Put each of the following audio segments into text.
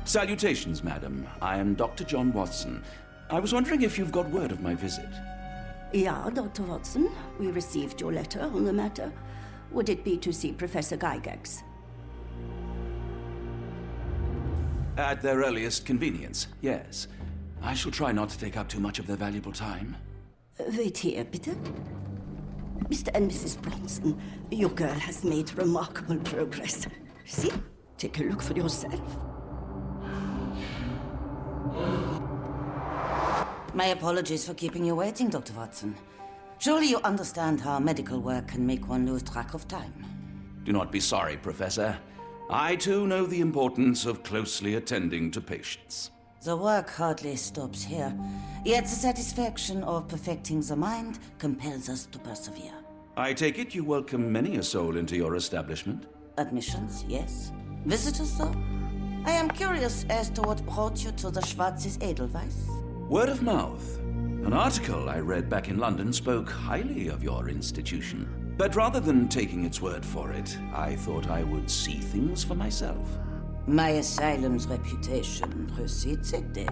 Salutations, madam. I am Dr. John Watson. I was wondering if you've got word of my visit. Yeah, Dr. Watson. We received your letter on the matter. Would it be to see Professor Gygax? At their earliest convenience, yes. I shall try not to take up too much of their valuable time. Wait here, bitte. Mr. and Mrs. Bronson, your girl has made remarkable progress. See? Take a look for yourself. My apologies for keeping you waiting, Dr. Watson. Surely you understand how medical work can make one lose track of time. Do not be sorry, Professor. I too know the importance of closely attending to patients. The work hardly stops here, yet the satisfaction of perfecting the mind compels us to persevere. I take it you welcome many a soul into your establishment? Admissions, yes. Visitors, though? I am curious as to what brought you to the Schwarzes Edelweiss. Word of mouth. An article I read back in London spoke highly of your institution. But rather than taking its word for it, I thought I would see things for myself. My asylum's reputation precedes it, then.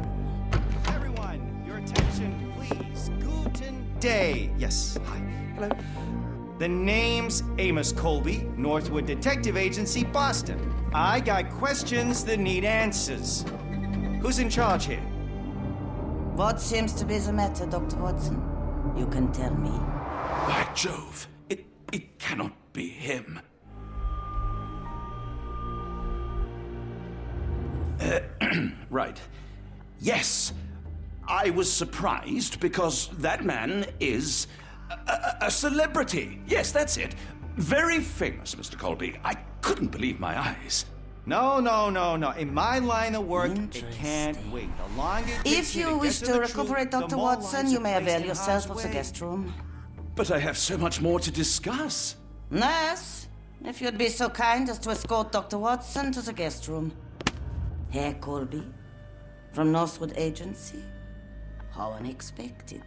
Everyone, your attention, please. Guten Day. Yes, hi. Hello. The name's Amos Colby, Northwood Detective Agency, Boston. I got questions that need answers. Who's in charge here? What seems to be the matter, Dr. Watson? You can tell me. By Jove, it cannot be him. Right. Yes, I was surprised because that man is a celebrity. Yes, that's it. Very famous, Mr. Colby. I couldn't believe my eyes. No. In my line of work, it can't wait. The longer it takes If you wish to recuperate, Dr. Watson, you may avail yourself of the guest room. But I have so much more to discuss. Nurse, if you'd be so kind as to escort Dr. Watson to the guest room. Herr Colby, from Northwood Agency? How unexpected.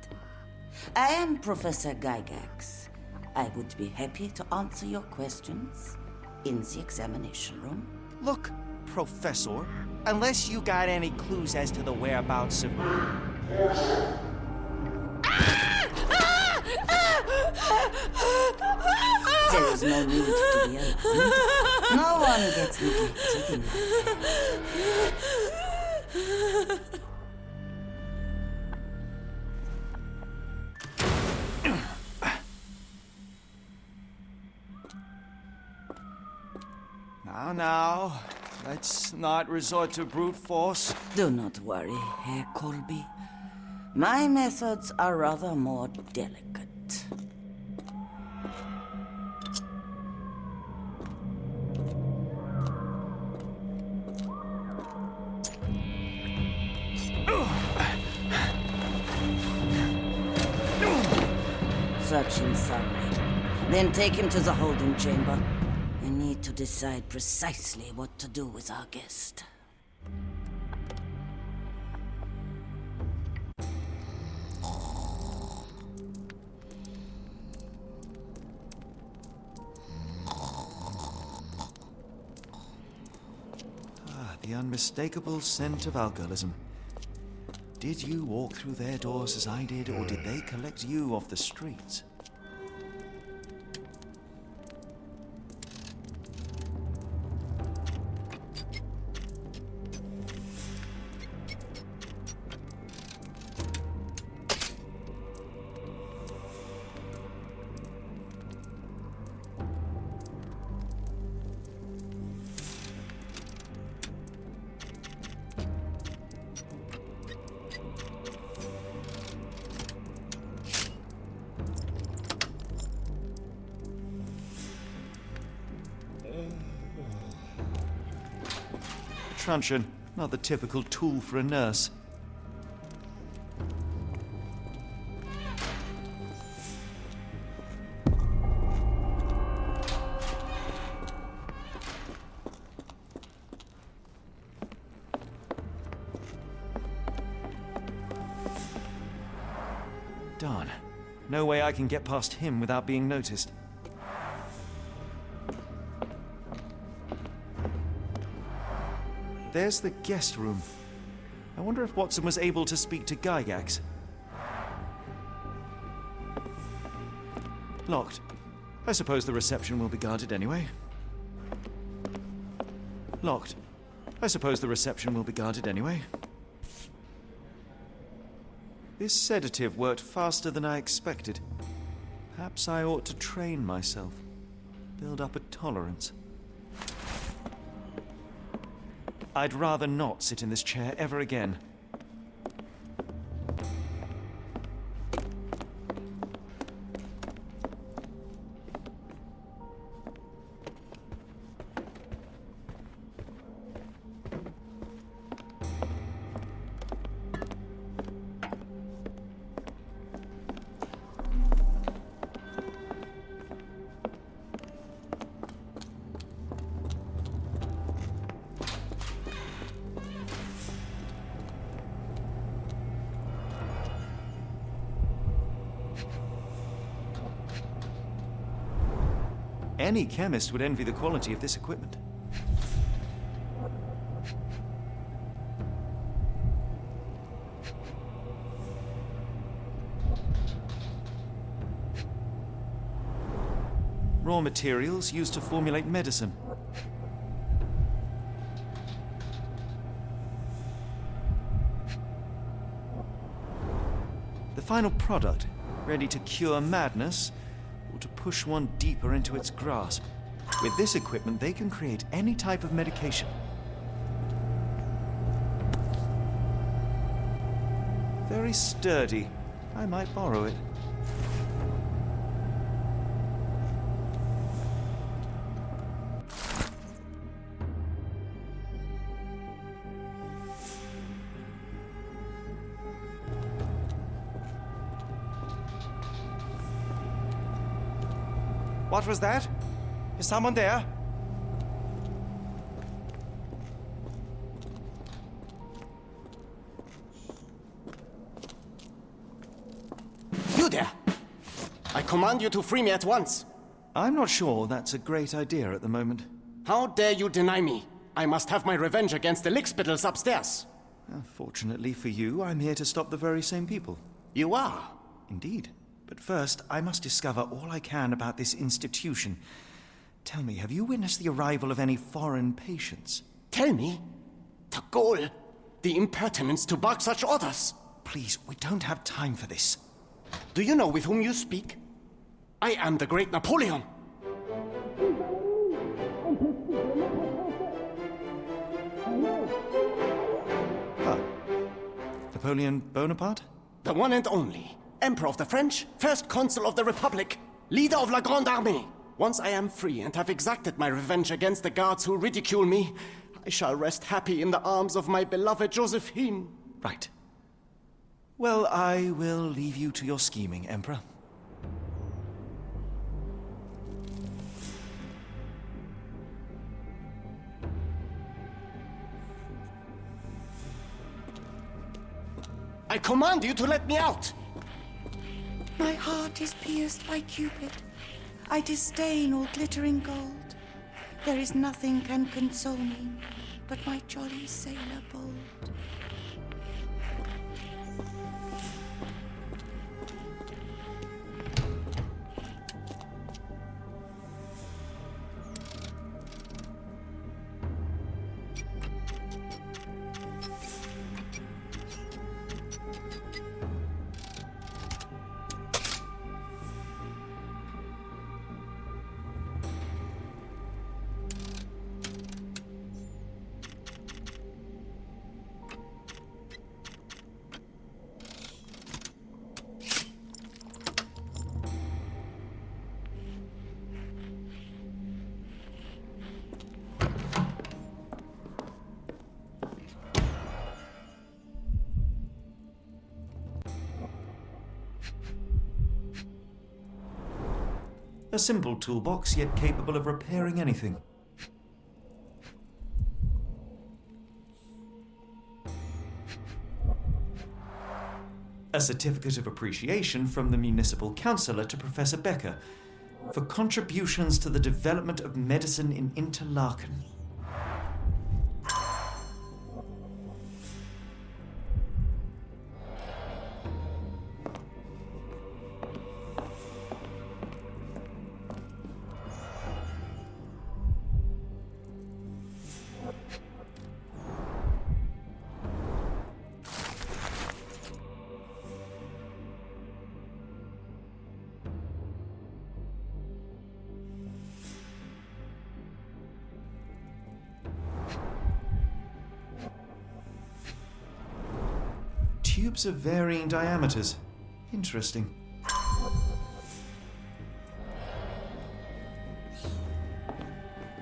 I am Professor Gygax. I would be happy to answer your questions in the examination room. Look, Professor, unless you got any clues as to the whereabouts of... There is no need to be alarmed. No one gets neglected in Now, let's not resort to brute force. Do not worry, Herr Colby. My methods are rather more delicate. Search him thoroughly. Then take him to the holding chamber. I need to decide precisely what to do with our guest. The unmistakable scent of alcoholism. Did you walk through their doors as I did, or did they collect you off the streets? Truncheon, not the typical tool for a nurse. Darn. No way I can get past him without being noticed. There's the guest room. I wonder if Watson was able to speak to Gygax. Locked. I suppose the reception will be guarded anyway. Locked. I suppose the reception will be guarded anyway. This sedative worked faster than I expected. Perhaps I ought to train myself. Build up a tolerance. I'd rather not sit in this chair ever again. Any chemist would envy the quality of this equipment. Raw materials used to formulate medicine. The final product, ready to cure madness, or to push one deeper into its grasp. With this equipment, they can create any type of medication. Very sturdy. I might borrow it. What was that? Is someone there? You there! I command you to free me at once. I'm not sure that's a great idea at the moment. How dare you deny me? I must have my revenge against the lickspittles upstairs. Fortunately for you, I'm here to stop the very same people. You are? Indeed. But first, I must discover all I can about this institution. Tell me, have you witnessed the arrival of any foreign patients? Tell me? The gall, the impertinence to bark such orders. Please, we don't have time for this. Do you know with whom you speak? I am the great Napoleon. Ah. Napoleon Bonaparte? The one and only. Emperor of the French, First Consul of the Republic, leader of La Grande Armée. Once I am free and have exacted my revenge against the guards who ridicule me, I shall rest happy in the arms of my beloved Josephine. Right. Well, I will leave you to your scheming, Emperor. I command you to let me out! My heart is pierced by Cupid. I disdain all glittering gold. There is nothing can console me but my jolly sailor bold. A simple toolbox, yet capable of repairing anything. A certificate of appreciation from the municipal councillor to Professor Becker for contributions to the development of medicine in Interlaken. Tubes of varying diameters. Interesting.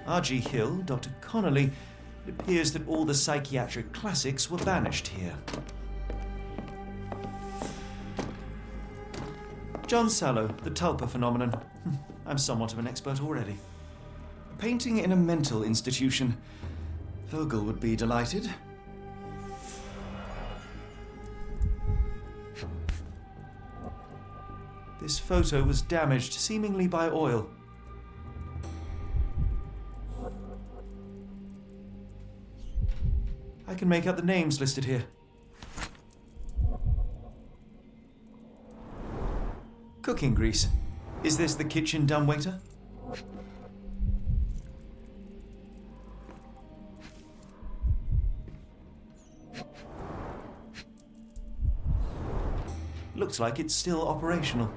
R.G. Hill, Dr. Connolly. It appears that all the psychiatric classics were banished here. John Sallow, the Tulpa phenomenon. I'm somewhat of an expert already. Painting in a mental institution. Vogel would be delighted. This photo was damaged, seemingly by oil. I can make out the names listed here. Cooking grease. Is this the kitchen dumbwaiter? Looks like it's still operational.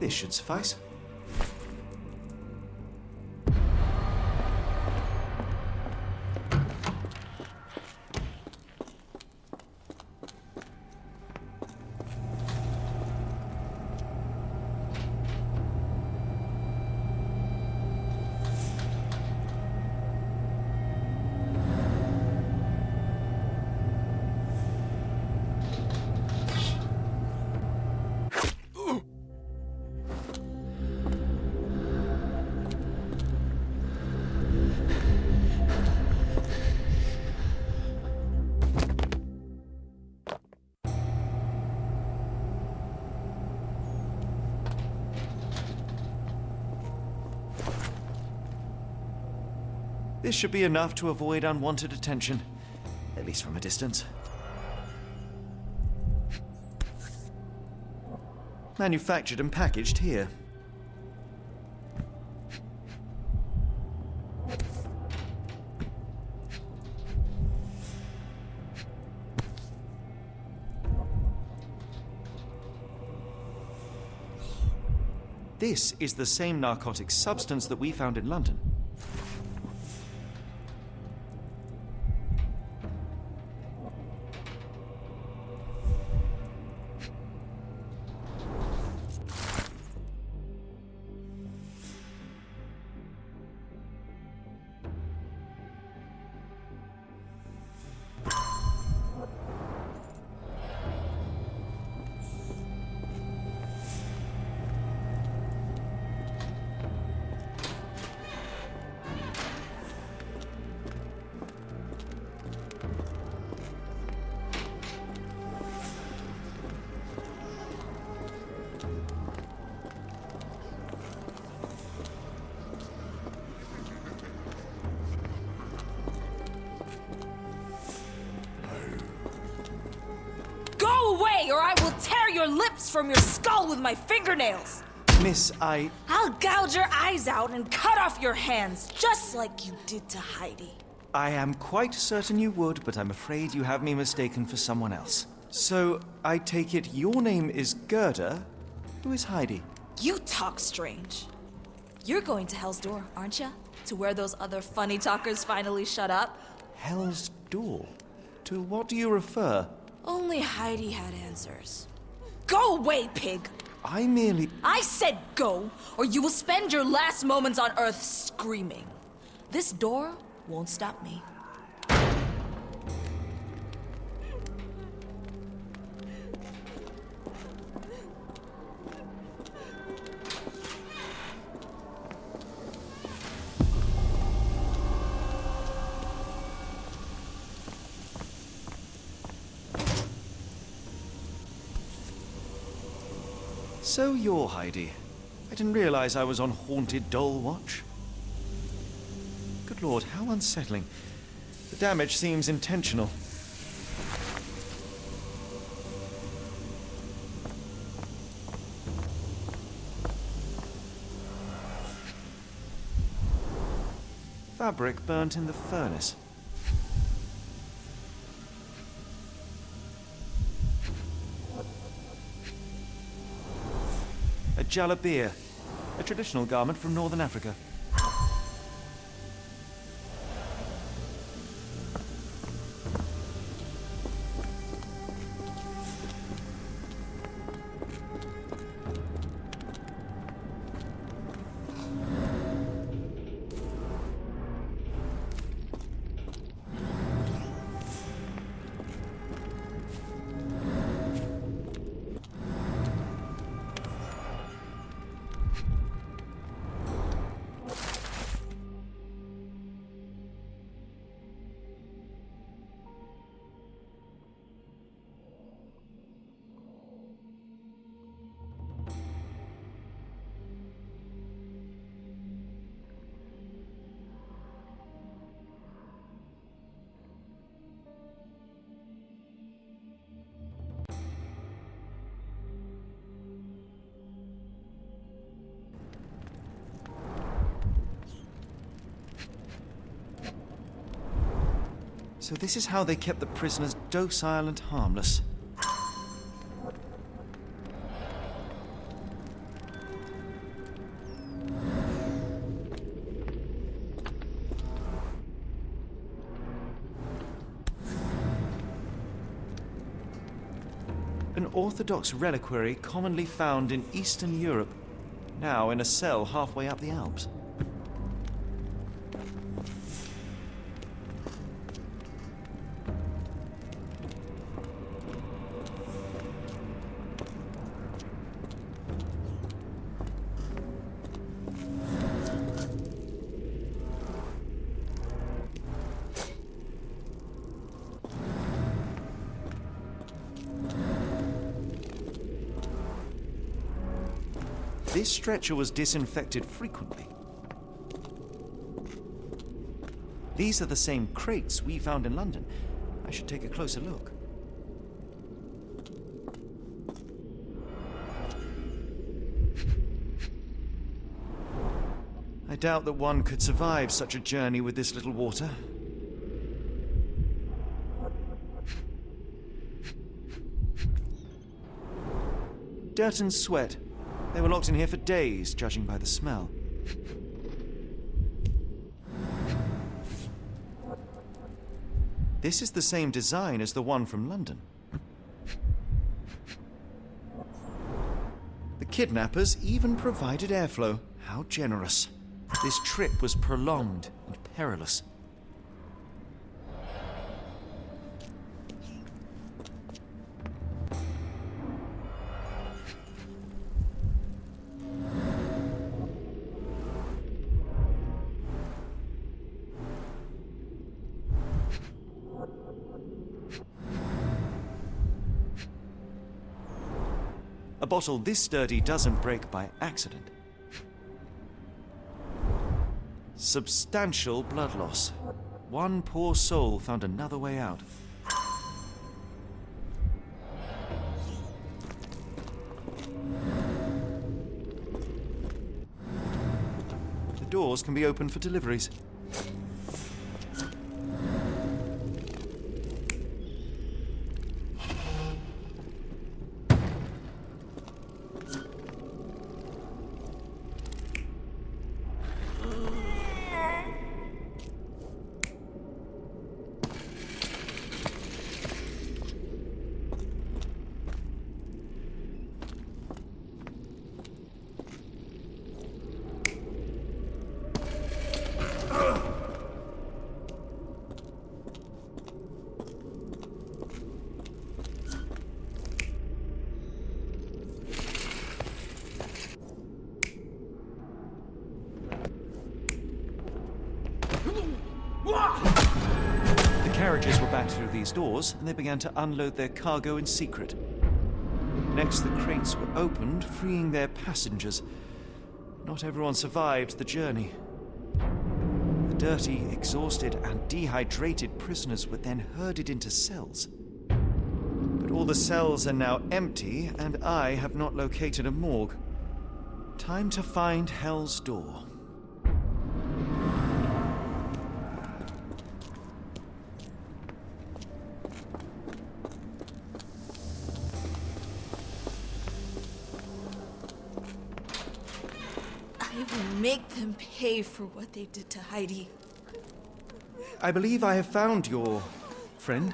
This should suffice. This should be enough to avoid unwanted attention, at least from a distance. Manufactured and packaged here. This is the same narcotic substance that we found in London. Or I will tear your lips from your skull with my fingernails! Miss, I'll gouge your eyes out and cut off your hands, just like you did to Heidi. I am quite certain you would, but I'm afraid you have me mistaken for someone else. So, I take it your name is Gerda? Who is Heidi? You talk strange. You're going to Hell's Door, aren't you? To where those other funny talkers finally shut up? Hell's Door? To what do you refer? Only Heidi had answers. Go away, pig! I merely... I said go, or you will spend your last moments on Earth screaming. This door won't stop me. So you're Heidi. I didn't realize I was on Haunted Doll Watch. Good lord, how unsettling. The damage seems intentional. Fabric burnt in the furnace. A jalabia, a traditional garment from northern Africa. So this is how they kept the prisoners docile and harmless. An Orthodox reliquary commonly found in Eastern Europe, now in a cell halfway up the Alps. This stretcher was disinfected frequently. These are the same crates we found in London. I should take a closer look. I doubt that one could survive such a journey with this little water. Dirt and sweat. They were locked in here for days, judging by the smell. This is the same design as the one from London. The kidnappers even provided airflow. How generous. This trip was prolonged and perilous. A bottle this sturdy doesn't break by accident. Substantial blood loss. One poor soul found another way out. The doors can be opened for deliveries. back through these doors, and they began to unload their cargo in secret. Next, the crates were opened, freeing their passengers. Not everyone survived the journey. The dirty, exhausted, and dehydrated prisoners were then herded into cells. But all the cells are now empty, and I have not located a morgue. Time to find Hell's Door. I will make them pay for what they did to Heidi. I believe I have found your friend.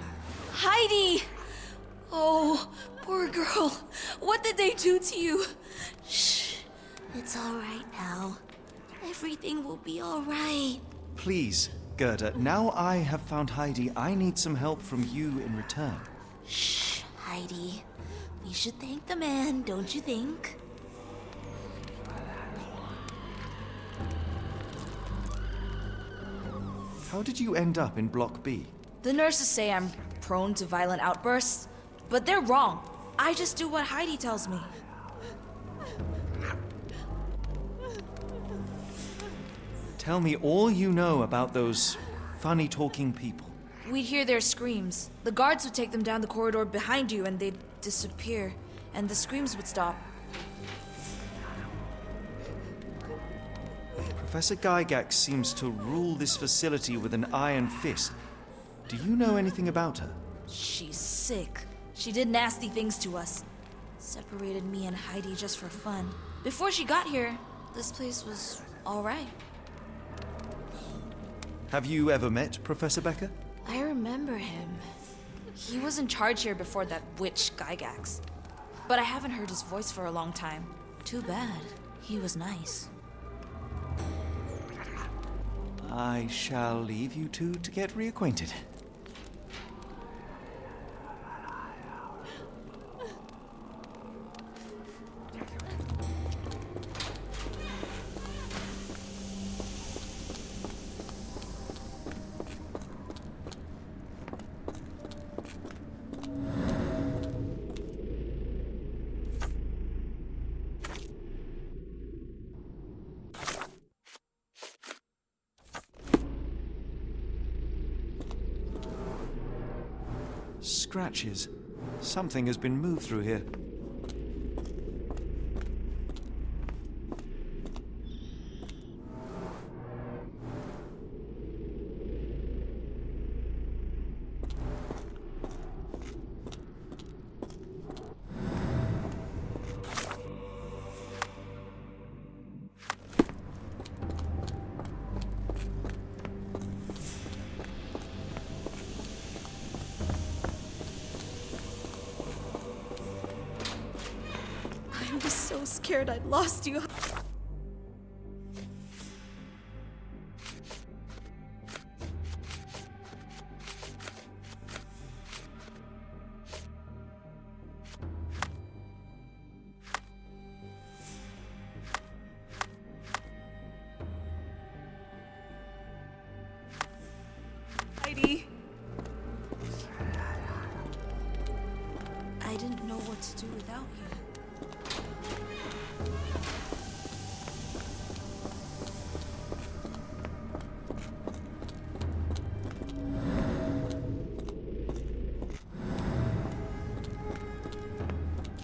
Heidi! Oh, poor girl. What did they do to you? Shh. It's all right now. Everything will be all right. Please, Gerda, now I have found Heidi, I need some help from you in return. Shh, Heidi. We should thank the man, don't you think? How did you end up in Block B? The nurses say I'm prone to violent outbursts, but they're wrong. I just do what Heidi tells me. Tell me all you know about those funny-talking people. We'd hear their screams. The guards would take them down the corridor behind you and they'd disappear, and the screams would stop. Professor Gygax seems to rule this facility with an iron fist. Do you know anything about her? She's sick. She did nasty things to us. Separated me and Heidi just for fun. Before she got here, this place was all right. Have you ever met Professor Becker? I remember him. He was in charge here before that witch Gygax. But I haven't heard his voice for a long time. Too bad. He was nice. I shall leave you two to get reacquainted. Scratches. Something has been moved through here. I was so scared I'd lost you. Heidi. I didn't know what to do without you.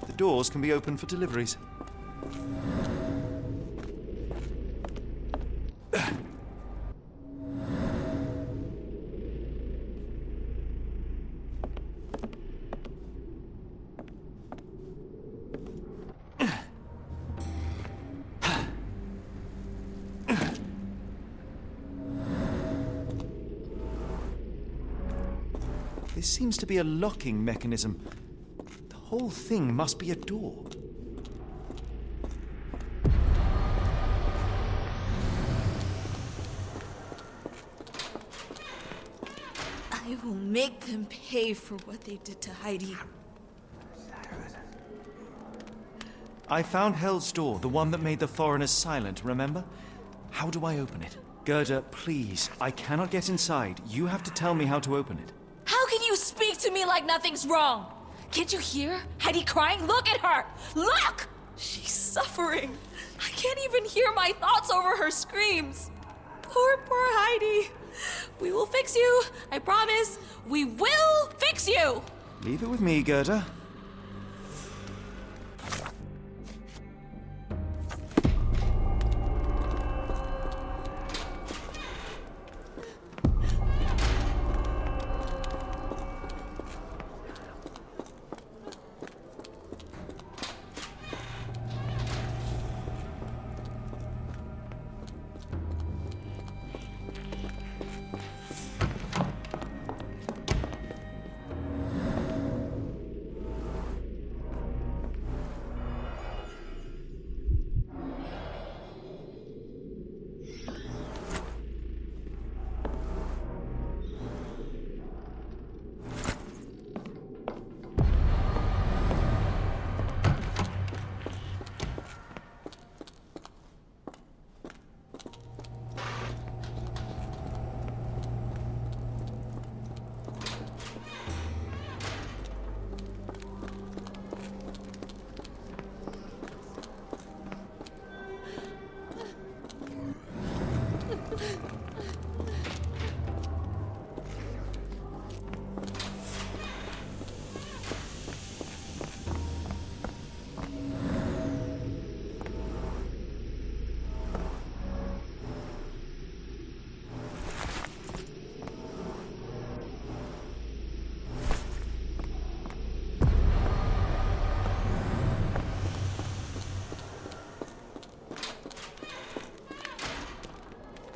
The doors can be opened for deliveries. There seems to be a locking mechanism. The whole thing must be a door. I will make them pay for what they did to Heidi. I found Hell's Door, the one that made the foreigners silent, remember? How do I open it? Gerda, please, I cannot get inside. You have to tell me how to open it. How you speak to me like nothing's wrong? Can't you hear Heidi crying? Look at her! Look! She's suffering. I can't even hear my thoughts over her screams. Poor Heidi. We will fix you. I promise. We will fix you! Leave it with me, Gerda.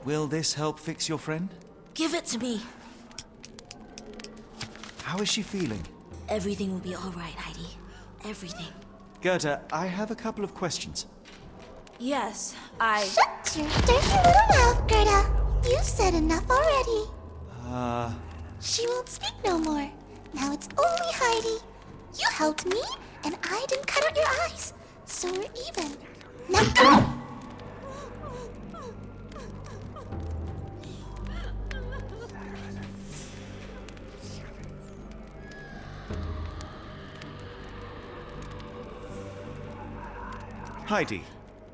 Will this help fix your friend? Give it to me. How is she feeling? Everything will be all right, Heidi. Everything. Gerda, I have a couple of questions. Yes, Shut your dirty little mouth, Gerda. You've said enough already. She won't speak no more. Now it's only Heidi. You helped me, and I didn't cut out your eyes. So we're even. Now go! Heidi,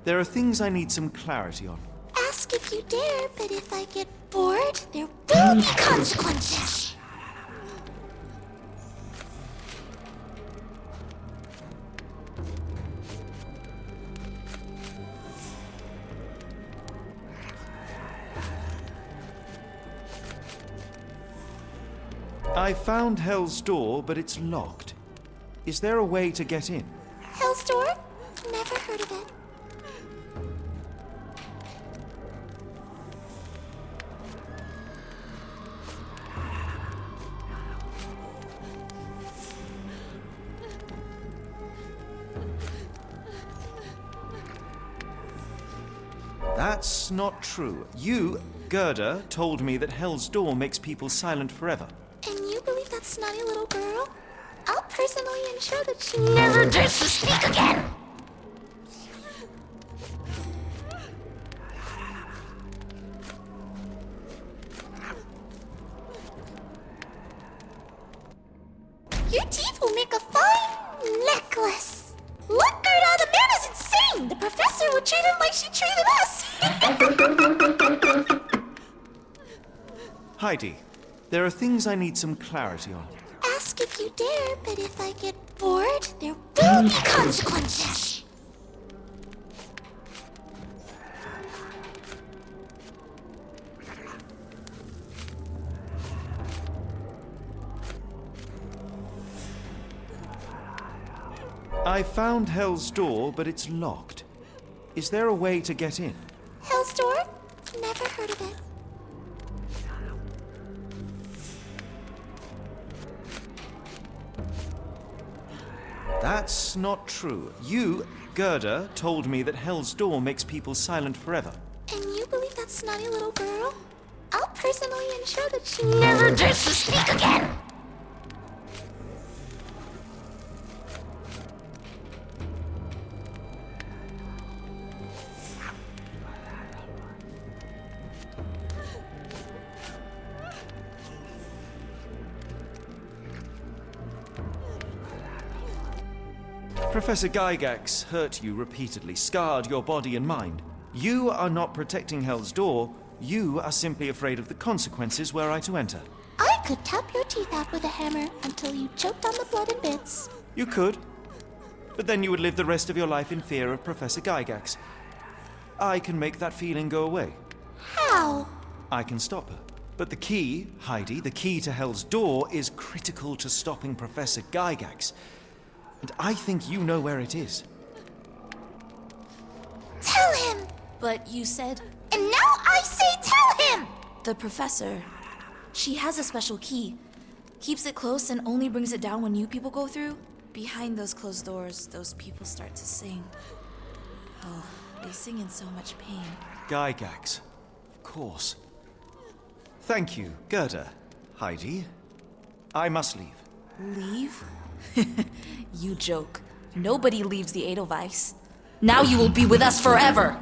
there are things I need some clarity on. Ask if you dare, but if I get bored, there will be consequences. I found Hell's Door, but it's locked. Is there a way to get in? Hell's Door? Never heard of it. That's not true. You, Gerda, told me that Hell's Door makes people silent forever. And you believe that snotty little girl? I'll personally ensure that she never dares to speak again! Your teeth will make a fine necklace. Look, Gerda, the man is insane! The professor will treat him like she treated us! Heidi, there are things I need some clarity on. Ask if you dare, but if I get bored, there will be consequences. I found Hell's Door, but it's locked. Is there a way to get in? Hell's Door? Never heard of it. That's not true. You, Gerda, told me that Hell's Door makes people silent forever. And you believe that snotty little girl? I'll personally ensure that she never dares to speak again! Professor Gygax hurt you repeatedly, scarred your body and mind. You are not protecting Hell's Door. You are simply afraid of the consequences were I to enter. I could tap your teeth out with a hammer until you choked on the blood in bits. You could. But then you would live the rest of your life in fear of Professor Gygax. I can make that feeling go away. How? I can stop her. But the key, Heidi, the key to Hell's Door is critical to stopping Professor Gygax. And I think you know where it is. Tell him! But you said And now I say tell him! the professor. She has a special key. Keeps it close and only brings it down when you people go through. Behind those closed doors, those people start to sing. Oh, they sing in so much pain. Gygax. Of course. Thank you, Gerda. Heidi. I must leave. Leave? You joke. Nobody leaves the Edelweiss. Now you will be with us forever!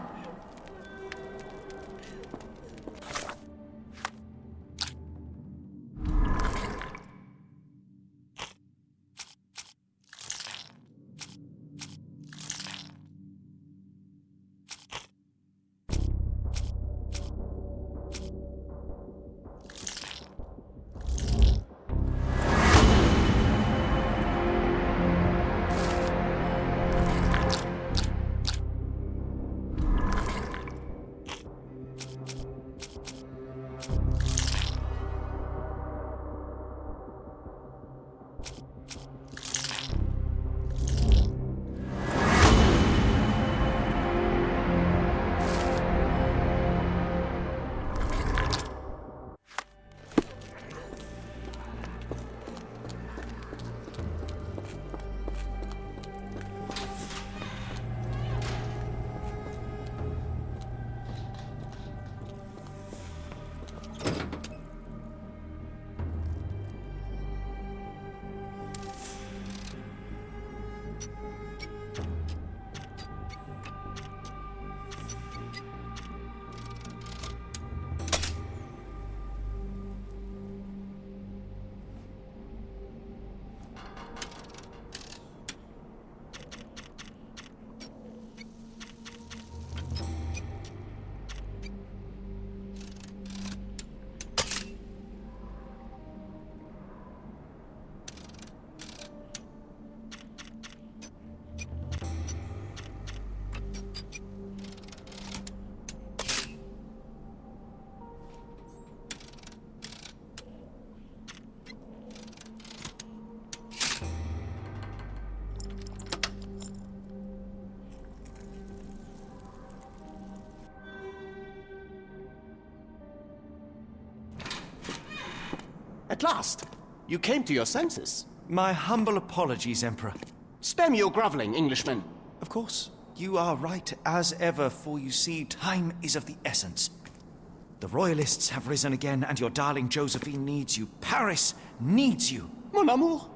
At last, you came to your senses. My humble apologies, Emperor. Spare me your groveling, Englishman. Of course, you are right as ever, for you see, time is of the essence. The Royalists have risen again, and your darling Josephine needs you. Paris needs you. Mon amour.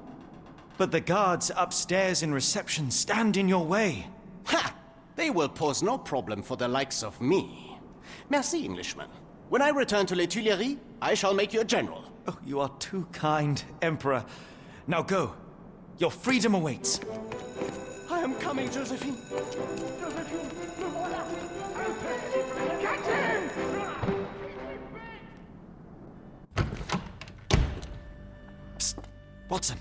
But the guards upstairs in reception stand in your way. Ha! They will pose no problem for the likes of me. Merci, Englishman. When I return to Les Tuileries, I shall make you a general. Oh, you are too kind, Emperor. Now go. Your freedom awaits. I am coming, Josephine. Josephine, le voilà. Catch him! Psst. Watson.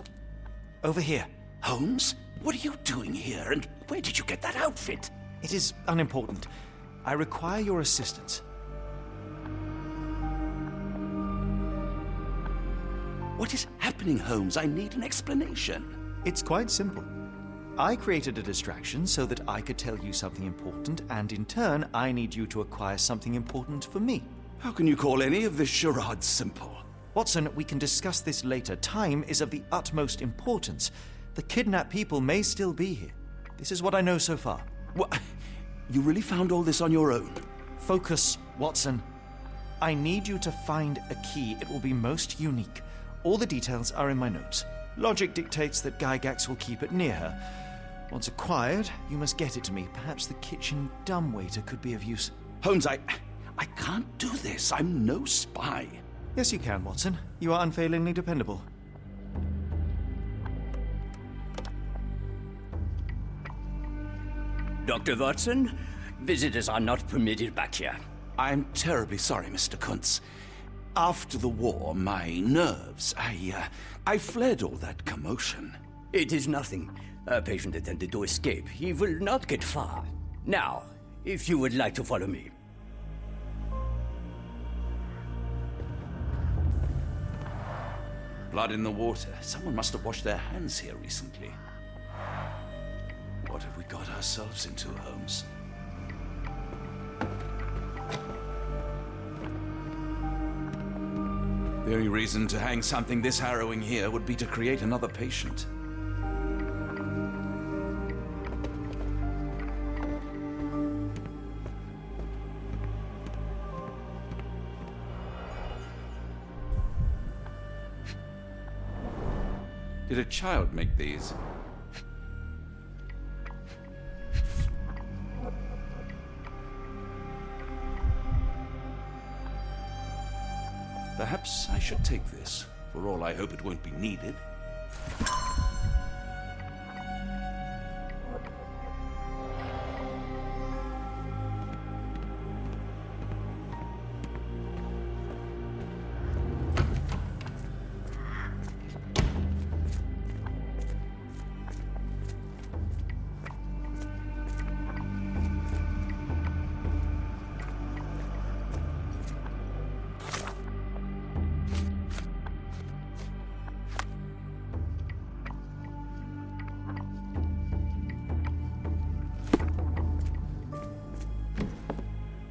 Over here. Holmes, what are you doing here, and where did you get that outfit? It is unimportant. I require your assistance. What is happening, Holmes? I need an explanation. It's quite simple. I created a distraction so that I could tell you something important, and in turn, I need you to acquire something important for me. How can you call any of this charade simple? Watson, we can discuss this later. Time is of the utmost importance. The kidnapped people may still be here. This is what I know so far. What? You really found all this on your own? Focus, Watson. I need you to find a key. It will be most unique. All the details are in my notes. Logic dictates that Gygax will keep it near her. Once acquired, you must get it to me. Perhaps the kitchen dumbwaiter could be of use. Holmes, I can't do this. I'm no spy. Yes, you can, Watson. You are unfailingly dependable. Dr. Watson, visitors are not permitted back here. I'm terribly sorry, Mr. Kuntz. After the war, my nerves, I fled all that commotion. It is nothing. A patient attempted to escape. He will not get far. Now, if you would like to follow me. Blood in the water. Someone must have washed their hands here recently. What have we got ourselves into, Holmes? The only reason to hang something this harrowing here would be to create another patient. Did a child make these? Perhaps I should take this. For all I hope it won't be needed.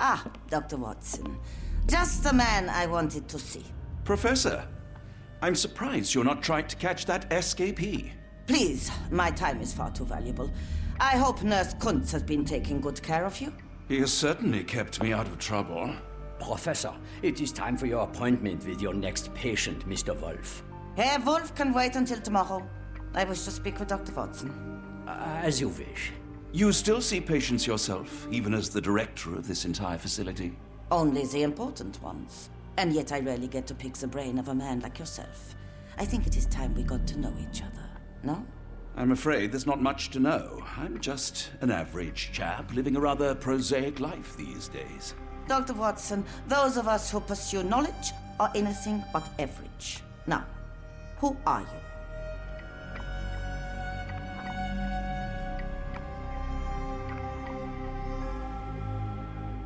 Ah, Dr. Watson. Just the man I wanted to see. Professor, I'm surprised you're not trying to catch that escapee. Please, my time is far too valuable. I hope Nurse Kuntz has been taking good care of you. He has certainly kept me out of trouble. Professor, it is time for your appointment with your next patient, Mr. Wolf. Herr Wolf can wait until tomorrow. I wish to speak with Dr. Watson. As you wish. You still see patients yourself, even as the director of this entire facility? Only the important ones. And yet I rarely get to pick the brain of a man like yourself. I think it is time we got to know each other, no? I'm afraid there's not much to know. I'm just an average chap living a rather prosaic life these days. Dr. Watson, those of us who pursue knowledge are anything but average. Now, who are you?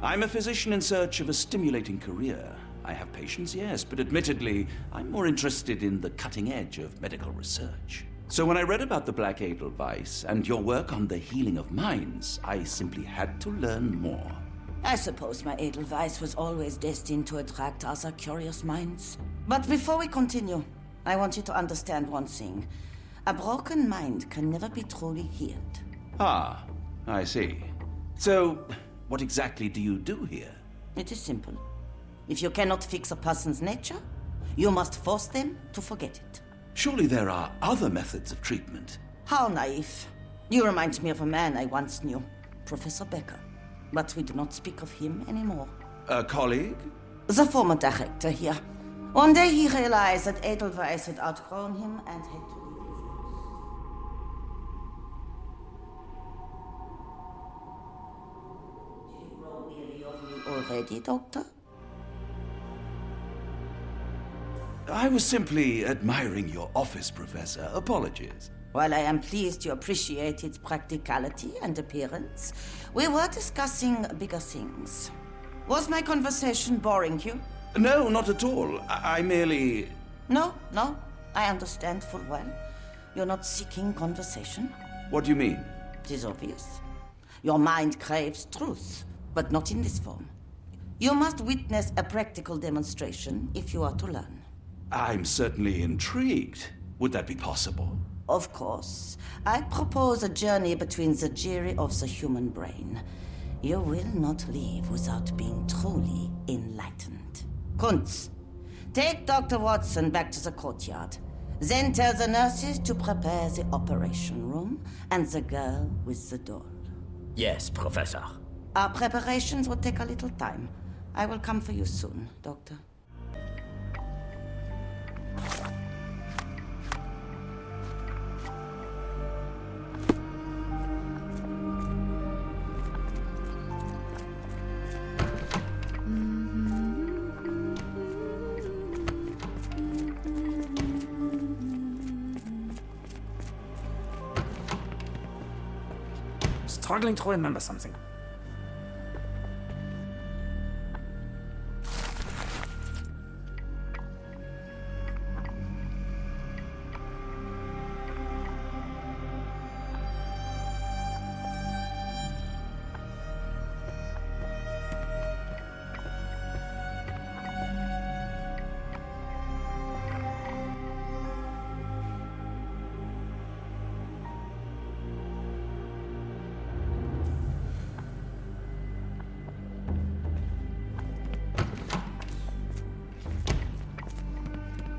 I'm a physician in search of a stimulating career. I have patients, yes, but admittedly, I'm more interested in the cutting edge of medical research. So when I read about the Black Edelweiss and your work on the healing of minds, I simply had to learn more. I suppose my Edelweiss was always destined to attract other curious minds. But before we continue, I want you to understand one thing. A broken mind can never be truly healed. Ah, I see. So, what exactly do you do here? It is simple. If you cannot fix a person's nature, you must force them to forget it. Surely there are other methods of treatment. How naive. You remind me of a man I once knew, Professor Becker. But we do not speak of him anymore. A colleague? The former director here. One day he realized that Edelweiss had outgrown him and had to leave his house. Do you grow weary of me already, Doctor? I was simply admiring your office, Professor. Apologies. While I am pleased you appreciate its practicality and appearance, we were discussing bigger things. Was my conversation boring you? No, not at all. I merely... No, I understand full well. You're not seeking conversation. What do you mean? It is obvious. Your mind craves truth, but not in this form. You must witness a practical demonstration if you are to learn. I'm certainly intrigued. Would that be possible? Of course. I propose a journey between the jury of the human brain. You will not leave without being truly enlightened. Kuntz, take Dr. Watson back to the courtyard. Then tell the nurses to prepare the operation room and the girl with the doll. Yes, Professor. Our preparations will take a little time. I will come for you soon, Doctor. struggling to remember something.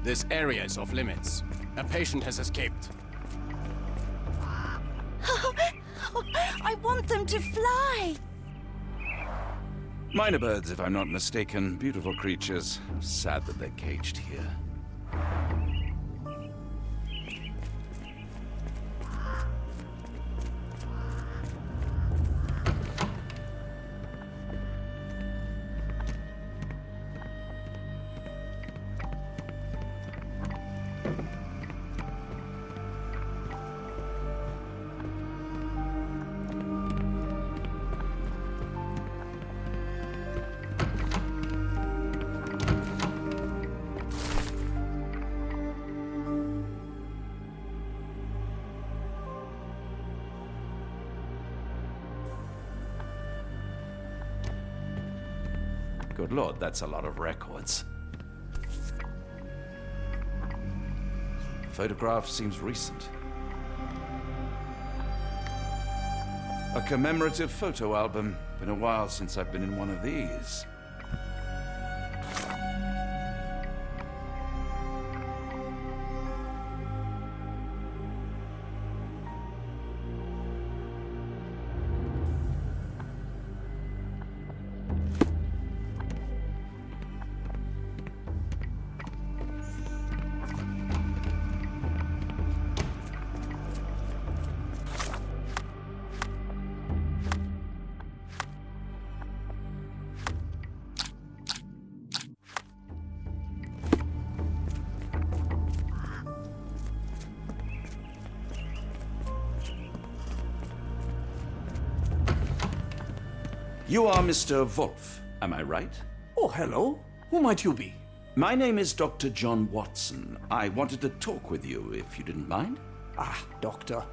This area is off limits. A patient has escaped. I want them to fly! Minor birds, if I'm not mistaken. Beautiful creatures. Sad that they're caged here. Good lord, that's a lot of records. Photograph seems recent. A commemorative photo album. Been a while since I've been in one of these. You are Mr. Wolf, am I right? Oh, hello. Who might you be? My name is Dr. John Watson. I wanted to talk with you, if you didn't mind. Ah, doctor.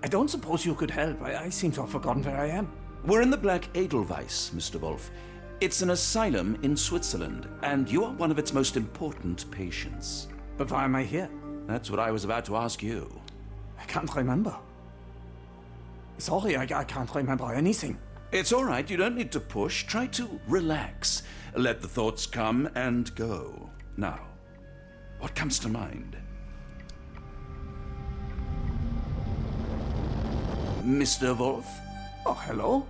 I don't suppose you could help. I seem to have forgotten where I am. We're in the Black Edelweiss, Mr. Wolf. It's an asylum in Switzerland, and you are one of its most important patients. But why am I here? That's what I was about to ask you. I can't remember. Sorry, I can't remember anything. It's all right, you don't need to push. Try to relax. Let the thoughts come and go. Now, what comes to mind? Mr. Wolf? Oh, hello.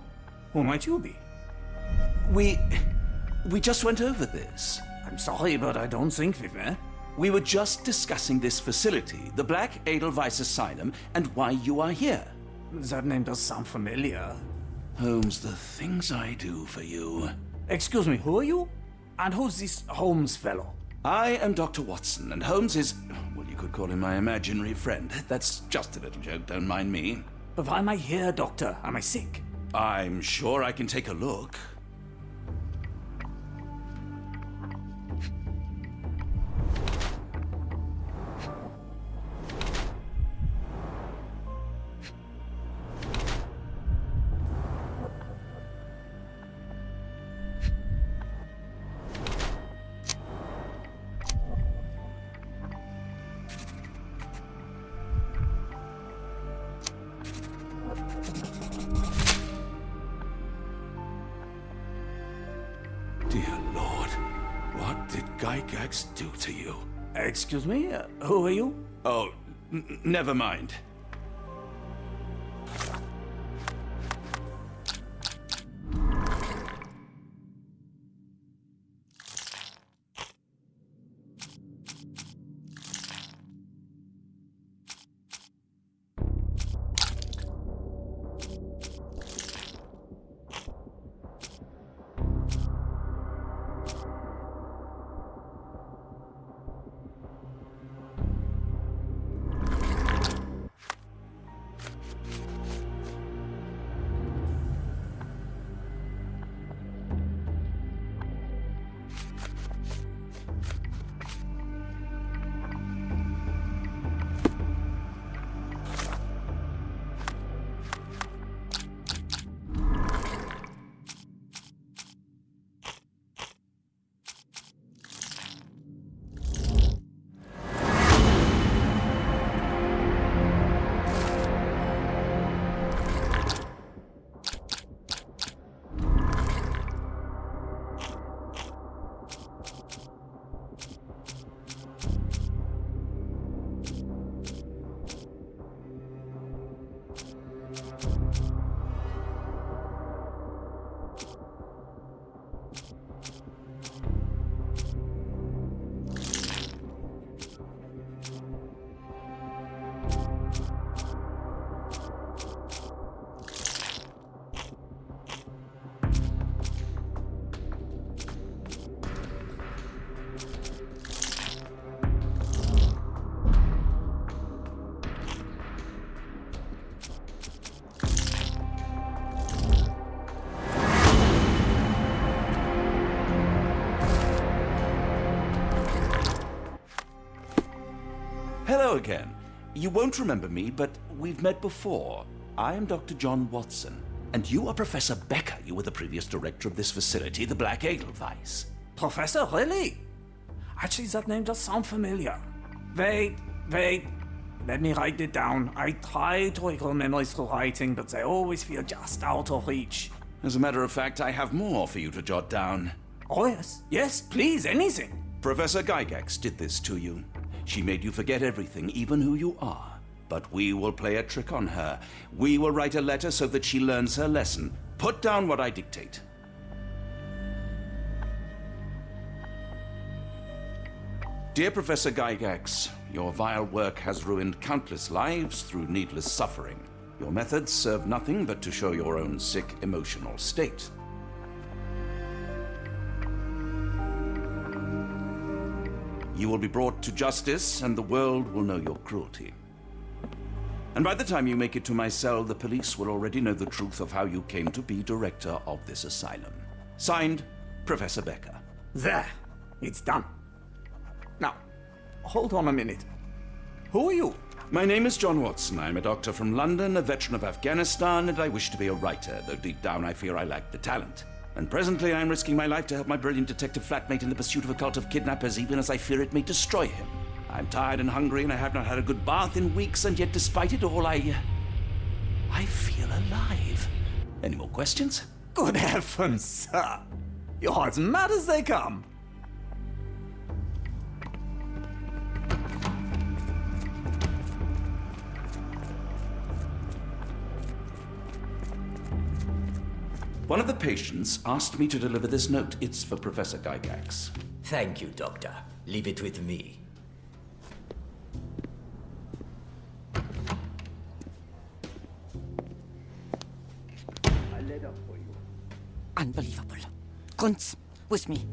Who might you be? We just went over this. I'm sorry, but I don't think we've met. We were just discussing this facility, the Black Edelweiss Asylum, and why you are here. That name does sound familiar. Holmes, the things I do for you. Excuse me, who are you? And who's this Holmes fellow? I am Dr. Watson, and Holmes is, well, you could call him my imaginary friend. That's just a little joke, don't mind me. But why am I here, doctor? Am I sick? I'm sure I can take a look. Dear Lord, what did Gygax do to you? Excuse me, who are you? Oh, never mind. Hello again. You won't remember me, but we've met before. I am Dr. John Watson, and you are Professor Becker. You were the previous director of this facility, the Black Edelweiss. Professor, really? Actually, that name does sound familiar. Wait. Let me write it down. I try to recall memories through writing, but they always feel just out of reach. As a matter of fact, I have more for you to jot down. Oh, yes. Yes, please, anything. Professor Gygax did this to you. She made you forget everything, even who you are. But we will play a trick on her. We will write a letter so that she learns her lesson. Put down what I dictate. Dear Professor Gygax, your vile work has ruined countless lives through needless suffering. Your methods serve nothing but to show your own sick emotional state. You will be brought to justice, and the world will know your cruelty. And by the time you make it to my cell, the police will already know the truth of how you came to be director of this asylum. Signed, Professor Becker. There. It's done. Now, hold on a minute. Who are you? My name is John Watson. I'm a doctor from London, a veteran of Afghanistan, and I wish to be a writer, though deep down I fear I lack the talent. And presently I'm risking my life to help my brilliant detective flatmate in the pursuit of a cult of kidnappers, even as I fear it may destroy him. I'm tired and hungry, and I have not had a good bath in weeks, and yet despite it all, I feel alive. Any more questions? Good heavens, sir. You're as mad as they come. One of the patients asked me to deliver this note. It's for Professor Gygax. Thank you, Doctor. Leave it with me. A letter for you. Unbelievable. Kunz, with me.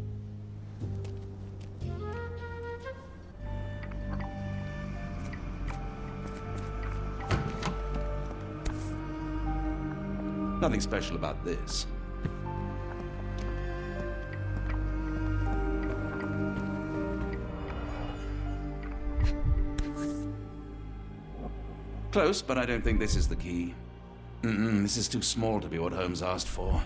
Nothing special about this. Close, but I don't think this is the key. This is too small to be what Holmes asked for.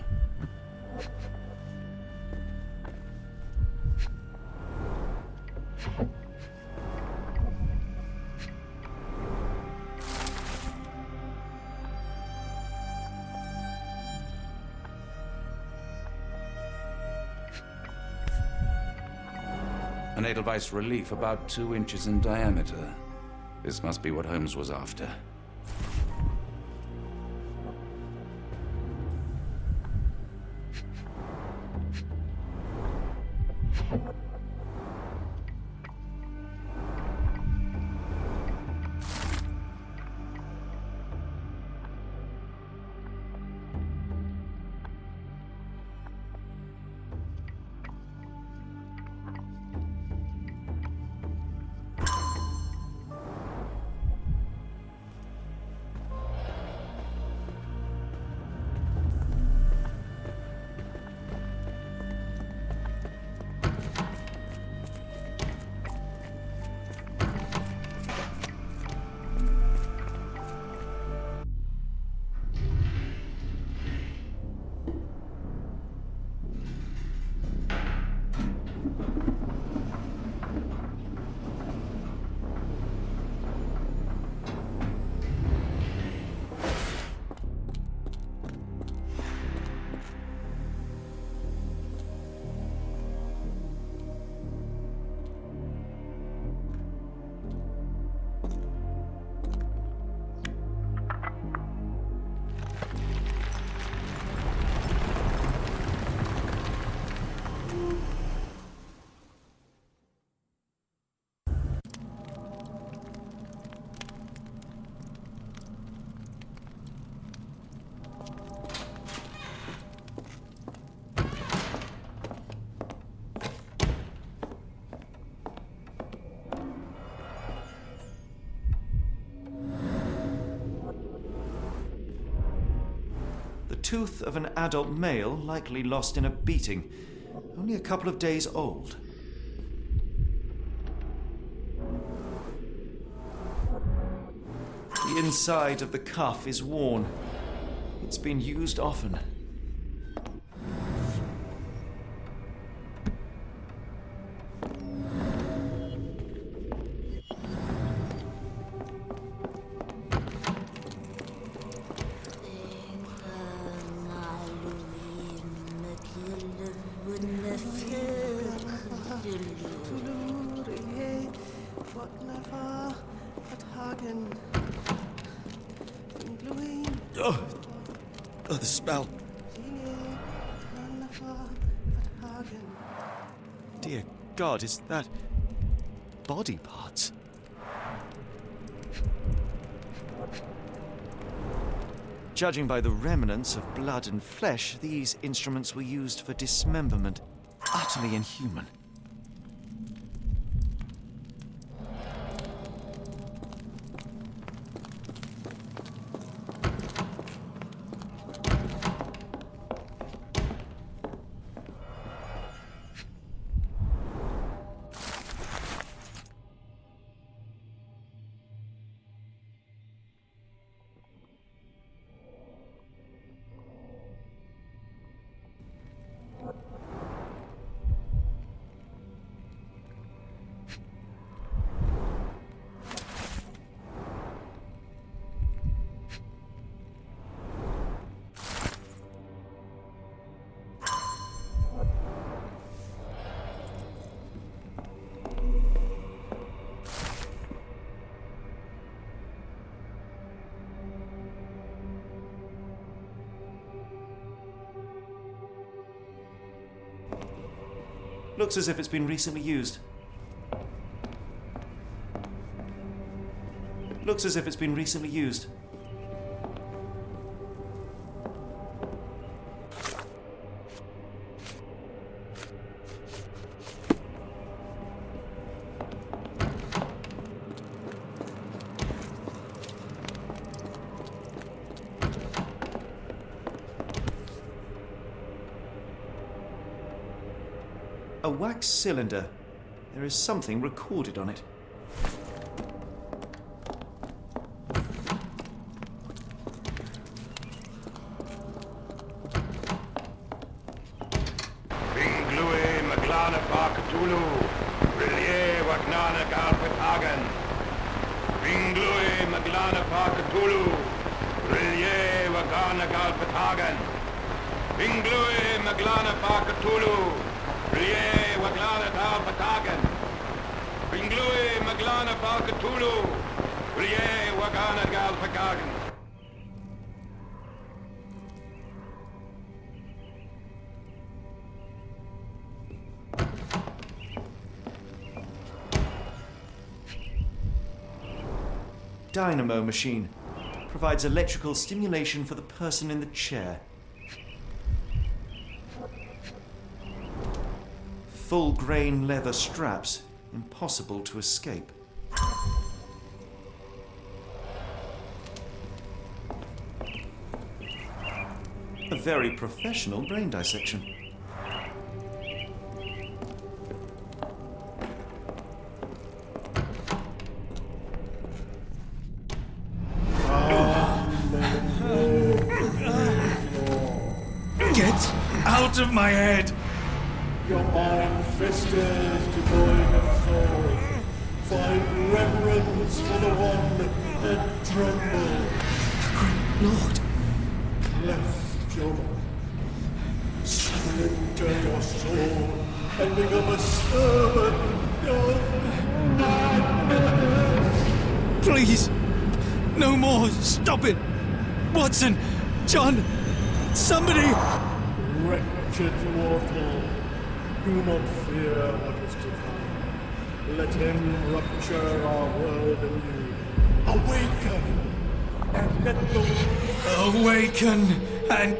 An Edelweiss relief about 2 inches in diameter. This must be what Holmes was after. Tooth of an adult male, likely lost in a beating. Only a couple of days old. The inside of the cuff is worn. It's been used often. Oh, the smell. Dear God, is that body parts? Judging by the remnants of blood and flesh, these instruments were used for dismemberment. Utterly inhuman. Looks as if it's been recently used. Looks as if it's been recently used. A wax cylinder. There is something recorded on it. Binglui Maglana Bakatulu, Relie Wagnana Galpatagan. Binglui Maglana Bakatulu, Relie Wagana Galpatagan. Binglui Maglana Bakatulu, Relie Waglana Galpatagan. Binglui Maglana Bakatulu, Relie Wagana Galpatagan. Dynamo machine. Provides electrical stimulation for the person in the chair. Full grain leather straps. Impossible to escape. A very professional brain dissection. Get out of my head! Your iron fist is devoid of soul. Find reverence for the one and tremble. Great Lord! Left Jonah. Surrender your soul and become a servant of madness. Please! No more! Stop it! Watson! John! Somebody! Wretched mortal, do not fear what is to come. Let him rupture our world anew. Awaken and let the... Awaken and...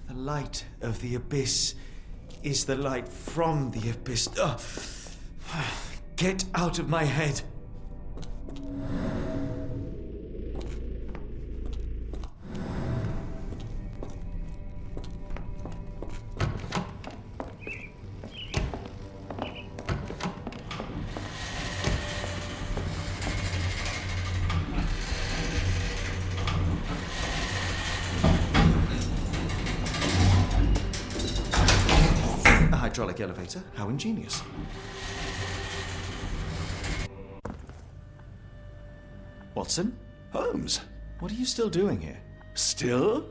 The light of the abyss is the light from the abyss. Get out of my head. elevator. How ingenious. Watson? Holmes, What are you still doing here? still?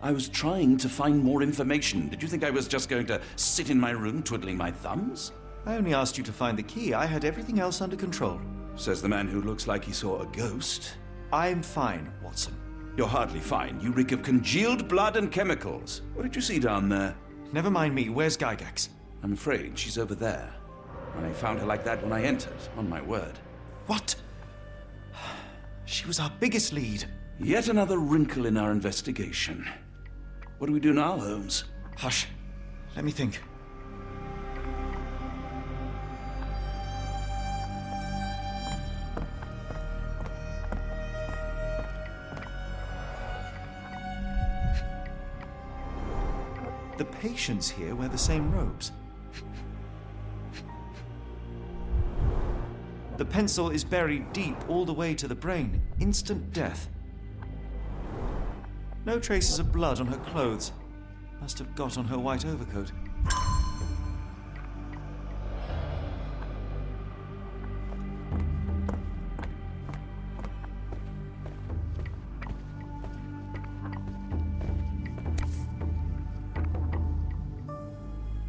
I was trying to find more information. Did you think I was just going to sit in my room twiddling my thumbs? I only asked you to find the key. I had everything else under control. Says the man who looks like he saw a ghost. I'm fine, Watson. You're hardly fine. You reek of congealed blood and chemicals. What did you see down there? Never mind me. Where's Gygax? I'm afraid she's over there. I found her like that when I entered, on my word. What? She was our biggest lead. Yet another wrinkle in our investigation. What do we do now, Holmes? Hush. Let me think. The patients here wear the same robes. The pencil is buried deep all the way to the brain. Instant death. No traces of blood on her clothes. Must have got on her white overcoat.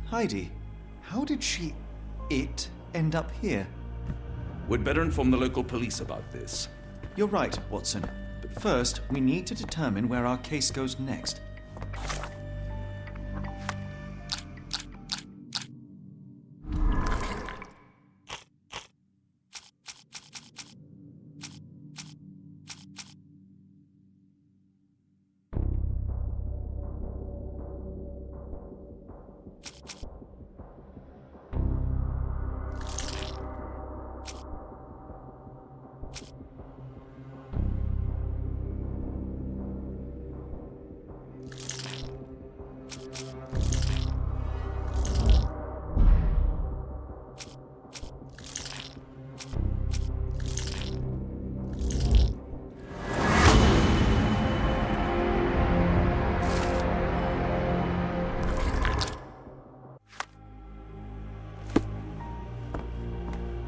Heidi, how did it end up here? We'd better inform the local police about this. You're right, Watson. But first, we need to determine where our case goes next.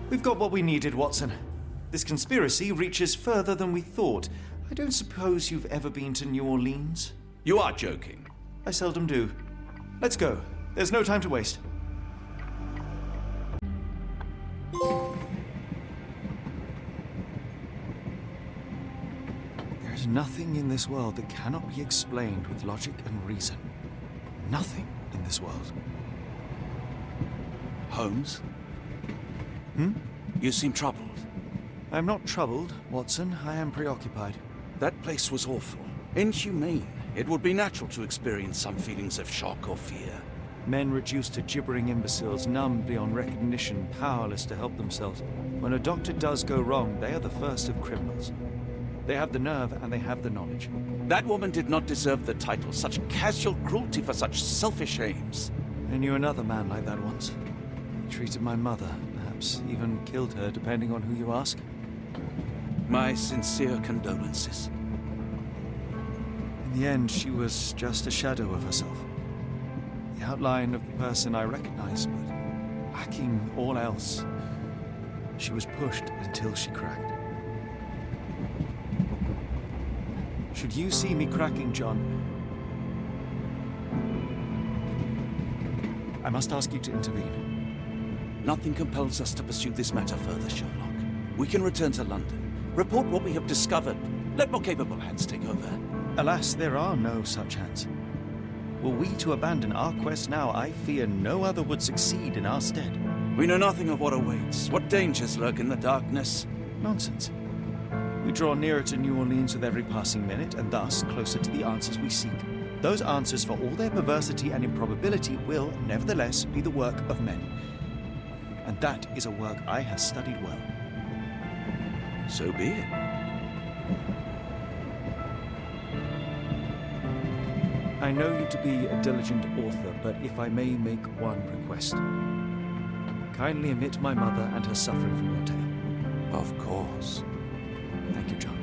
We've got what we needed, Watson. This conspiracy reaches further than we thought. I don't suppose you've ever been to New Orleans? You are joking. I seldom do. Let's go. There's no time to waste. There's nothing in this world that cannot be explained with logic and reason. Nothing in this world. Holmes? You seem troubled. I'm not troubled, Watson. I am preoccupied. That place was awful. Inhumane. It would be natural to experience some feelings of shock or fear. Men reduced to gibbering imbeciles, numb beyond recognition, powerless to help themselves. When a doctor does go wrong, they are the first of criminals. They have the nerve and they have the knowledge. That woman did not deserve the title. Such casual cruelty for such selfish aims. I knew another man like that once. He treated my mother, perhaps even killed her, depending on who you ask. My sincere condolences. In the end, she was just a shadow of herself. The outline of the person I recognized, but lacking all else. She was pushed until she cracked. Should you see me cracking, John, I must ask you to intervene. Nothing compels us to pursue this matter further, Sherlock. We can return to London, report what we have discovered. Let more capable hands take over. Alas, there are no such hands. Were we to abandon our quest now, I fear no other would succeed in our stead. We know nothing of what awaits, what dangers lurk in the darkness. Nonsense. We draw nearer to New Orleans with every passing minute, and thus closer to the answers we seek. Those answers, for all their perversity and improbability, will, nevertheless, be the work of men. And that is a work I have studied well. So be it. I know you to be a diligent author, but if I may make one request. Kindly omit my mother and her suffering from your tale. Of course. Thank you, John.